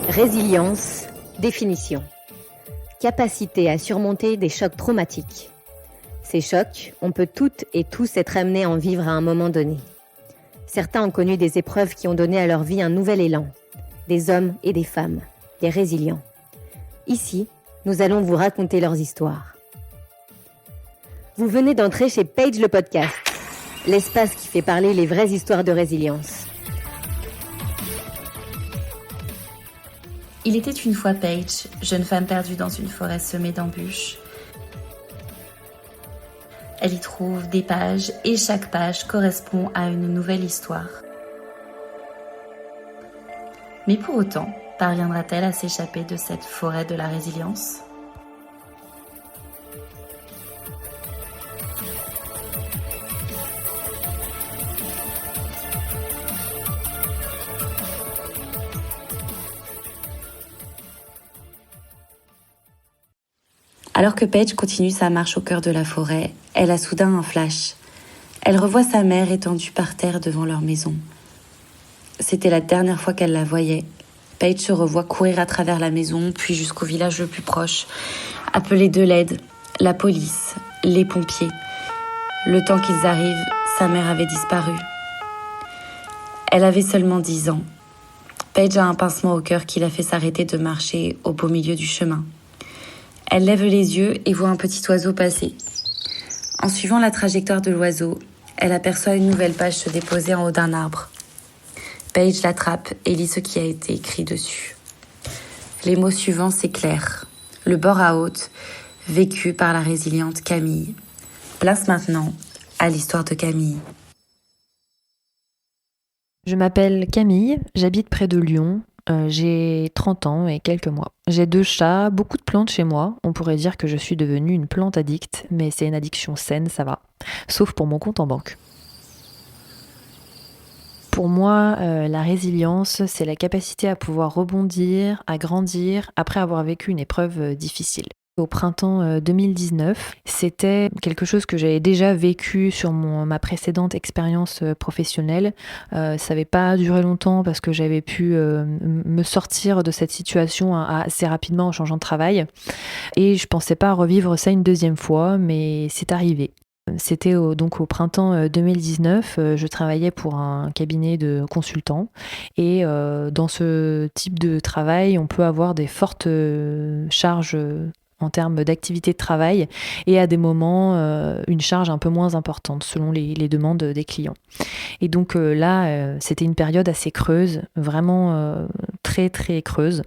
Résilience, définition. Capacité à surmonter des chocs traumatiques. Ces chocs, on peut toutes et tous être amenés à en vivre à un moment donné. Certains ont connu des épreuves qui ont donné à leur vie un nouvel élan. Des hommes et des femmes, des résilients. Ici, nous allons vous raconter leurs histoires. Vous venez d'entrer chez Page le podcast, l'espace qui fait parler les vraies histoires de résilience. Il était une fois Paige, jeune femme perdue dans une forêt semée d'embûches. Elle y trouve des pages et chaque page correspond à une nouvelle histoire. Mais pour autant, parviendra-t-elle à s'échapper de cette forêt de la résilience ? Alors que Paige continue sa marche au cœur de la forêt, elle a soudain un flash. Elle revoit sa mère étendue par terre devant leur maison. C'était la dernière fois qu'elle la voyait. Paige se revoit courir à travers la maison, puis jusqu'au village le plus proche, appeler de l'aide, la police, les pompiers. Le temps qu'ils arrivent, sa mère avait disparu. Elle avait seulement 10 ans. Paige a un pincement au cœur qui la fait s'arrêter de marcher au beau milieu du chemin. Elle lève les yeux et voit un petit oiseau passer. En suivant la trajectoire de l'oiseau, elle aperçoit une nouvelle page se déposer en haut d'un arbre. Paige l'attrape et lit ce qui a été écrit dessus. Les mots suivants s'éclairent. Le bore-out, vécu par la résiliente Camille. Place maintenant à l'histoire de Camille. Je m'appelle Camille, j'habite près de Lyon. J'ai 30 ans et quelques mois. J'ai 2 chats, beaucoup de plantes chez moi. On pourrait dire que je suis devenue une plante addict, mais c'est une addiction saine, ça va. Sauf pour mon compte en banque. Pour moi, la résilience, c'est la capacité à pouvoir rebondir, à grandir après avoir vécu une épreuve difficile. Au printemps 2019, c'était quelque chose que j'avais déjà vécu sur ma précédente expérience professionnelle. Ça n'avait pas duré longtemps parce que j'avais pu me sortir de cette situation assez rapidement en changeant de travail. Et je ne pensais pas revivre ça une deuxième fois, mais c'est arrivé. C'était donc au printemps 2019, je travaillais pour un cabinet de consultants et dans ce type de travail, on peut avoir des fortes charges en termes d'activité de travail et à des moments une charge un peu moins importante selon les demandes des clients. Et donc là, c'était une période assez creuse, vraiment très très creuse.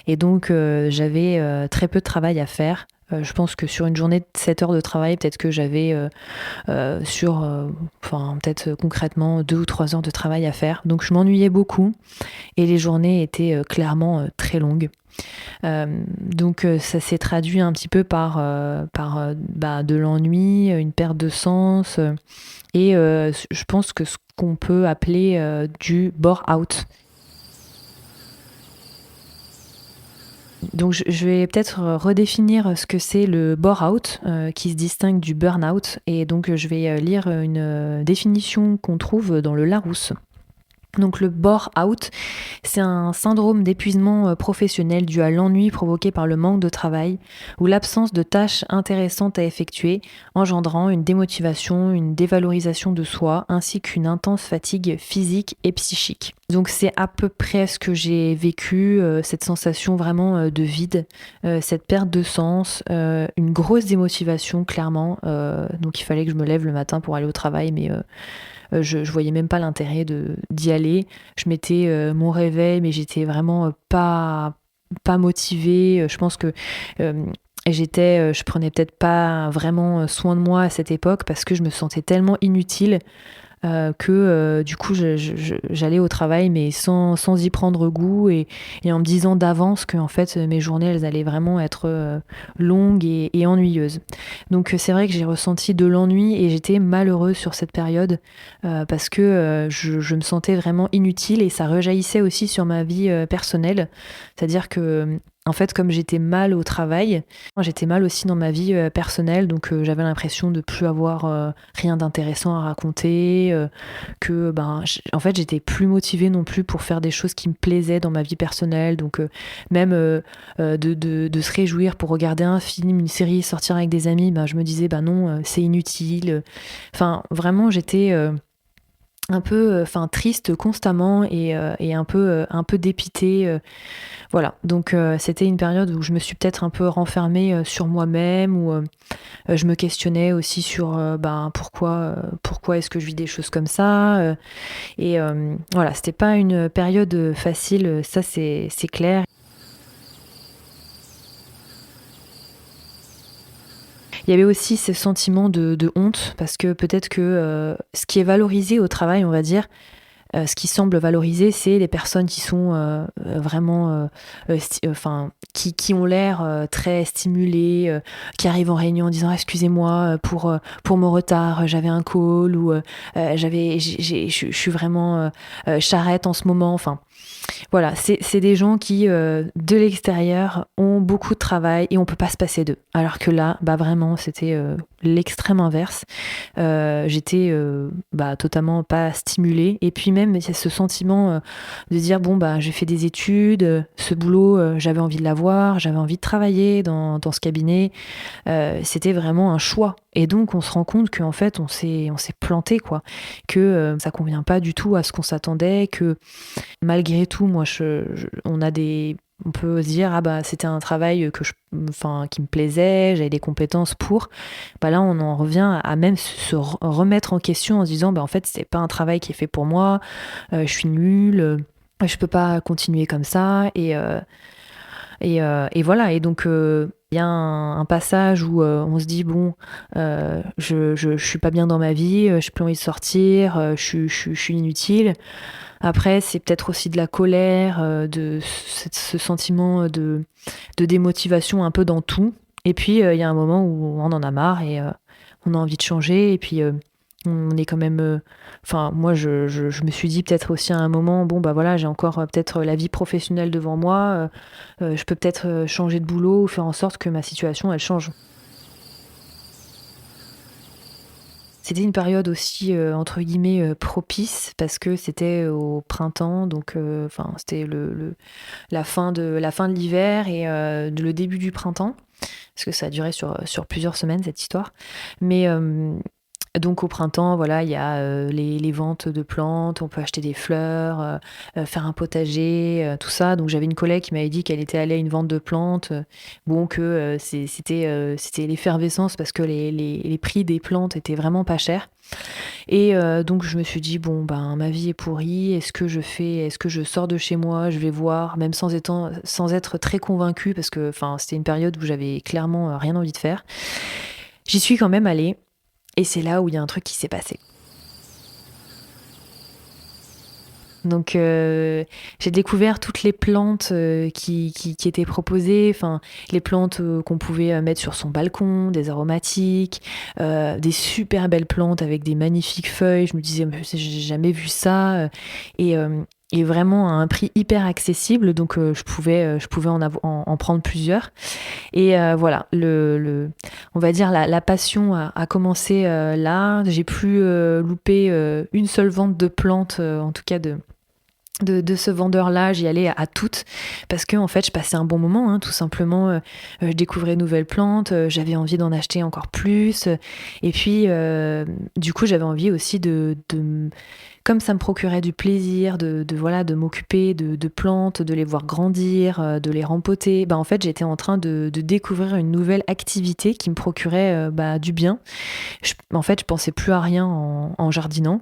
Et donc j'avais très peu de travail à faire. Je pense que sur une journée de 7 heures de travail, peut-être que j'avais peut-être concrètement 2 ou 3 heures de travail à faire. Donc je m'ennuyais beaucoup et les journées étaient clairement très longues. Donc ça s'est traduit un petit peu par de l'ennui, une perte de sens et je pense que ce qu'on peut appeler du bore-out. Donc je vais peut-être redéfinir ce que c'est le bore-out qui se distingue du burn-out et donc je vais lire une définition qu'on trouve dans le Larousse. Donc le bore-out, c'est un syndrome d'épuisement professionnel dû à l'ennui provoqué par le manque de travail ou l'absence de tâches intéressantes à effectuer, engendrant une démotivation, une dévalorisation de soi, ainsi qu'une intense fatigue physique et psychique. Donc c'est à peu près ce que j'ai vécu, cette sensation vraiment de vide, cette perte de sens, une grosse démotivation clairement. Donc il fallait que je me lève le matin pour aller au travail, mais je voyais même pas l'intérêt d'y aller. Je mettais mon réveil, mais j'étais vraiment pas motivée. Je pense que je prenais peut-être pas vraiment soin de moi à cette époque parce que je me sentais tellement inutile que du coup j'allais au travail mais sans y prendre goût et en me disant d'avance que en fait mes journées elles allaient vraiment être longues et ennuyeuses. Donc c'est vrai que j'ai ressenti de l'ennui et j'étais malheureuse sur cette période parce que je me sentais vraiment inutile et ça rejaillissait aussi sur ma vie personnelle, c'est-à-dire que en fait, comme j'étais mal au travail, j'étais mal aussi dans ma vie personnelle, donc j'avais l'impression de plus avoir rien d'intéressant à raconter, que en fait, j'étais plus motivée non plus pour faire des choses qui me plaisaient dans ma vie personnelle, donc même de se réjouir pour regarder un film, une série, sortir avec des amis, je me disais non, c'est inutile. Enfin, vraiment, j'étais un peu triste constamment et un peu dépitée. Voilà, donc c'était une période où je me suis peut-être un peu renfermée sur moi-même, où je me questionnais aussi sur pourquoi est-ce que je vis des choses comme ça. Et voilà, c'était pas une période facile, ça c'est clair. Il y avait aussi ce sentiment de honte, parce que peut-être que ce qui est valorisé au travail, on va dire, ce qui semble valorisé, c'est les personnes qui sont vraiment, qui ont l'air très stimulées, qui arrivent en réunion en disant excusez-moi pour mon retard, j'avais un call ou je suis vraiment charrette en ce moment. Enfin, voilà, c'est des gens qui, de l'extérieur, ont beaucoup de travail et on peut pas se passer d'eux. Alors que là, vraiment, c'était l'extrême inverse. J'étais totalement pas stimulée. Et puis même, il y a ce sentiment de dire, j'ai fait des études, ce boulot, j'avais envie de l'avoir, j'avais envie de travailler dans ce cabinet. C'était vraiment un choix. Et donc, on se rend compte qu'en fait, on s'est planté, quoi. Que ça convient pas du tout à ce qu'on s'attendait, que malgré tout, moi, on peut se dire c'était un travail qui me plaisait, j'avais des compétences pour. Là, on en revient à même se remettre en question en se disant en fait c'est pas un travail qui est fait pour moi, je suis nulle, je peux pas continuer comme ça et voilà. Et donc il y a un passage où on se dit je suis pas bien dans ma vie, j'ai plus envie de sortir, je suis inutile. Après, c'est peut-être aussi de la colère, de ce sentiment de démotivation un peu dans tout. Et puis, il y a un moment où on en a marre et on a envie de changer. Et puis, on est quand même... moi, je me suis dit peut-être aussi à un moment, voilà, j'ai encore peut-être la vie professionnelle devant moi. Je peux peut-être changer de boulot ou faire en sorte que ma situation, elle change. C'était une période aussi, entre guillemets, propice parce que c'était au printemps, donc c'était la fin de l'hiver et le début du printemps, parce que ça a duré sur plusieurs semaines cette histoire. Mais donc au printemps, voilà, il y a les ventes de plantes, on peut acheter des fleurs, faire un potager, tout ça. Donc j'avais une collègue qui m'avait dit qu'elle était allée à une vente de plantes, que c'était l'effervescence parce que les prix des plantes étaient vraiment pas chers. Et donc je me suis dit ma vie est pourrie, est-ce que je sors de chez moi, je vais voir, même sans être très convaincue, parce que c'était une période où j'avais clairement rien envie de faire. J'y suis quand même allée. Et c'est là où il y a un truc qui s'est passé. Donc j'ai découvert toutes les plantes qui étaient proposées, les plantes qu'on pouvait mettre sur son balcon, des aromatiques, des super belles plantes avec des magnifiques feuilles. Je me disais, j'ai jamais vu ça. Et vraiment à un prix hyper accessible, donc je pouvais en prendre plusieurs. Et voilà, on va dire la passion a commencé là. J'ai plus loupé une seule vente de plantes, en tout cas de ce vendeur-là. J'y allais à toutes parce que en fait, je passais un bon moment, tout simplement. Je découvrais de nouvelles plantes, j'avais envie d'en acheter encore plus. Et puis, du coup, j'avais envie aussi comme ça me procurait du plaisir de m'occuper de plantes, de les voir grandir, de les rempoter. En fait, j'étais en train de découvrir une nouvelle activité qui me procurait du bien. En fait, je pensais plus à rien en jardinant.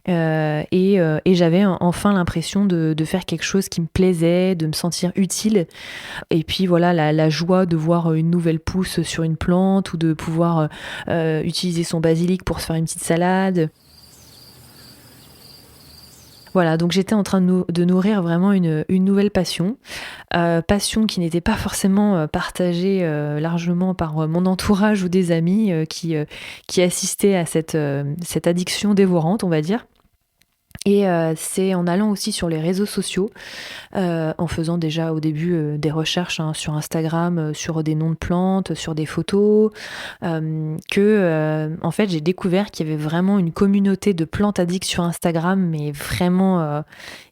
Et j'avais enfin l'impression de faire quelque chose qui me plaisait, de me sentir utile. Et puis voilà, la joie de voir une nouvelle pousse sur une plante ou de pouvoir utiliser son basilic pour se faire une petite salade. Voilà, donc j'étais en train de nourrir vraiment une nouvelle passion. Passion qui n'était pas forcément partagée largement par mon entourage ou des amis qui assistaient à cette addiction dévorante, on va dire. Et c'est en allant aussi sur les réseaux sociaux, en faisant déjà au début des recherches sur Instagram, sur des noms de plantes, sur des photos, en fait, j'ai découvert qu'il y avait vraiment une communauté de plantes addicts sur Instagram, mais vraiment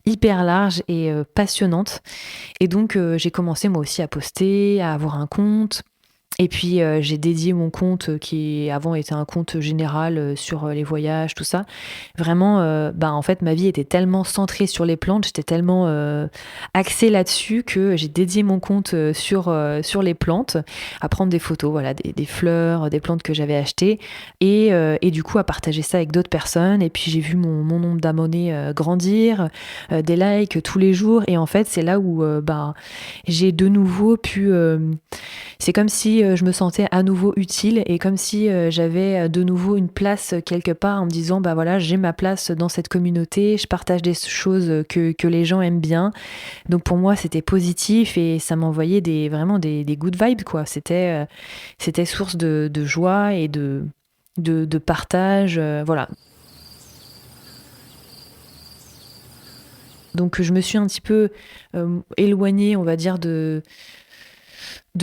hyper large et passionnante. Et donc, j'ai commencé moi aussi à poster, à avoir un compte. Et puis, j'ai dédié mon compte, qui avant était un compte général, sur, les voyages, tout ça. Vraiment, en fait, ma vie était tellement centrée sur les plantes, j'étais tellement, axée là-dessus que j'ai dédié mon compte, sur les plantes, à prendre des photos, voilà, des fleurs, des plantes que j'avais achetées et du coup à partager ça avec d'autres personnes. Et puis j'ai vu mon nombre d'abonnés, grandir, des likes tous les jours et en fait, c'est là où, j'ai de nouveau pu, c'est comme si je me sentais à nouveau utile et comme si j'avais de nouveau une place quelque part en me disant bah voilà, j'ai ma place dans cette communauté, je partage des choses que les gens aiment bien. Donc pour moi c'était positif et ça m'envoyait vraiment des good vibes quoi. C'était source de joie et de partage, voilà. Donc je me suis un petit peu éloignée, on va dire, de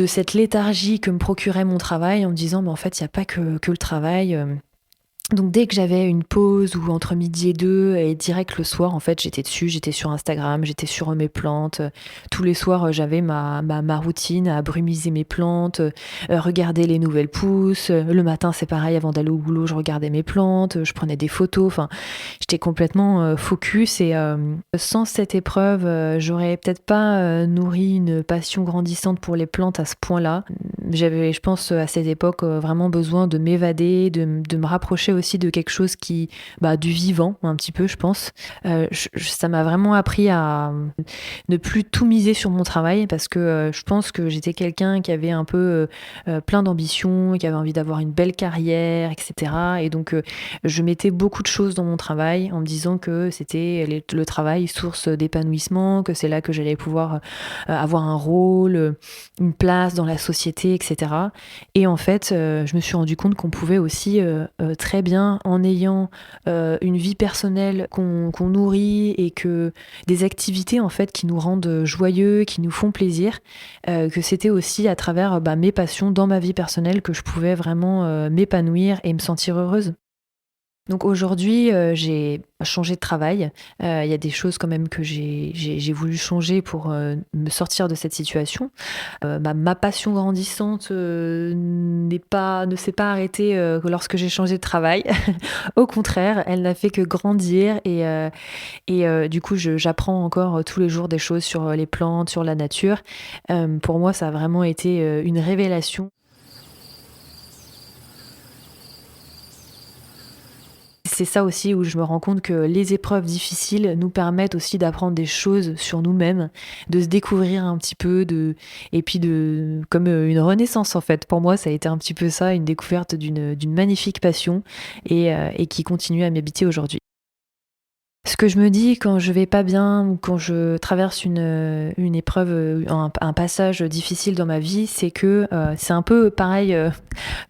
cette léthargie que me procurait mon travail en me disant mais en fait il n'y a pas que le travail. Donc dès que j'avais une pause ou entre midi et deux et direct le soir, en fait, j'étais dessus, j'étais sur Instagram, j'étais sur mes plantes. Tous les soirs, j'avais ma routine à brumiser mes plantes, regarder les nouvelles pousses. Le matin, c'est pareil, avant d'aller au boulot, je regardais mes plantes, je prenais des photos. Enfin, j'étais complètement focus et sans cette épreuve, j'aurais peut-être pas nourri une passion grandissante pour les plantes à ce point-là. J'avais, je pense, à cette époque, vraiment besoin de m'évader, de me rapprocher aussi de quelque chose du vivant, un petit peu, je pense. Ça m'a vraiment appris à ne plus tout miser sur mon travail parce que je pense que j'étais quelqu'un qui avait un peu plein d'ambition, qui avait envie d'avoir une belle carrière, etc. Et donc, je mettais beaucoup de choses dans mon travail en me disant que c'était le travail source d'épanouissement, que c'est là que j'allais pouvoir avoir un rôle, une place dans la société, etc. Et en fait, je me suis rendu compte qu'on pouvait aussi très bien, en ayant une vie personnelle qu'on nourrit et que des activités en fait qui nous rendent joyeux, qui nous font plaisir, que c'était aussi à travers mes passions dans ma vie personnelle que je pouvais vraiment m'épanouir et me sentir heureuse. Donc aujourd'hui, j'ai changé de travail. Il y a des choses quand même que j'ai voulu changer pour me sortir de cette situation. Ma passion grandissante ne s'est pas arrêtée lorsque j'ai changé de travail. Au contraire, elle n'a fait que grandir et du coup, j'apprends encore tous les jours des choses sur les plantes, sur la nature. Pour moi, ça a vraiment été une révélation. C'est ça aussi où je me rends compte que les épreuves difficiles nous permettent aussi d'apprendre des choses sur nous-mêmes, de se découvrir un petit peu, et puis comme une renaissance en fait. Pour moi, ça a été un petit peu ça, une découverte d'une magnifique passion et qui continue à m'habiter aujourd'hui. Ce que je me dis quand je vais pas bien ou quand je traverse une épreuve, un passage difficile dans ma vie, c'est que c'est un peu pareil,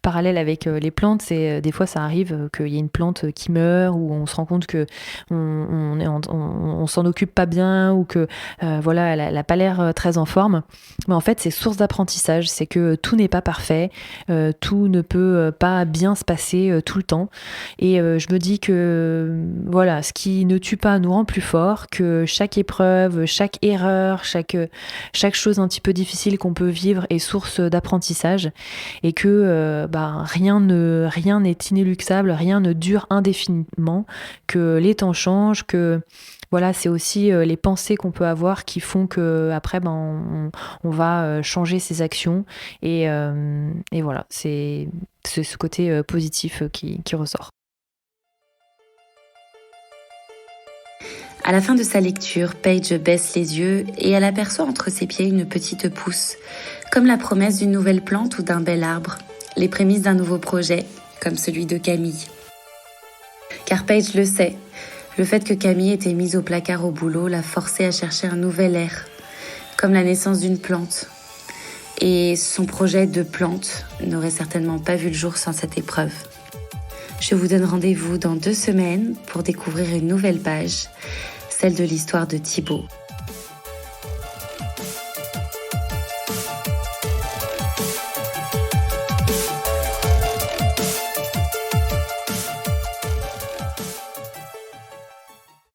parallèle avec les plantes. C'est des fois ça arrive qu'il y ait une plante qui meurt ou on se rend compte que on s'en occupe pas bien ou que voilà elle a pas l'air très en forme. Mais en fait c'est source d'apprentissage. C'est que tout n'est pas parfait, tout ne peut pas bien se passer tout le temps. Et je me dis que voilà, ce qui ne tue pas nous rend plus fort, que chaque épreuve, chaque erreur, chaque chose un petit peu difficile qu'on peut vivre est source d'apprentissage et que rien n'est inéluctable, rien ne dure indéfiniment, que les temps changent, que voilà, c'est aussi les pensées qu'on peut avoir qui font que après on va changer ses actions et voilà, c'est ce côté positif qui ressort. À la fin de sa lecture, Paige baisse les yeux et elle aperçoit entre ses pieds une petite pousse, comme la promesse d'une nouvelle plante ou d'un bel arbre, les prémices d'un nouveau projet, comme celui de Camille. Car Paige le sait, le fait que Camille était mise au placard au boulot l'a forcée à chercher un nouvel air, comme la naissance d'une plante. Et son projet de plante n'aurait certainement pas vu le jour sans cette épreuve. Je vous donne rendez-vous dans 2 semaines pour découvrir une nouvelle page, celle de l'histoire de Thibaut.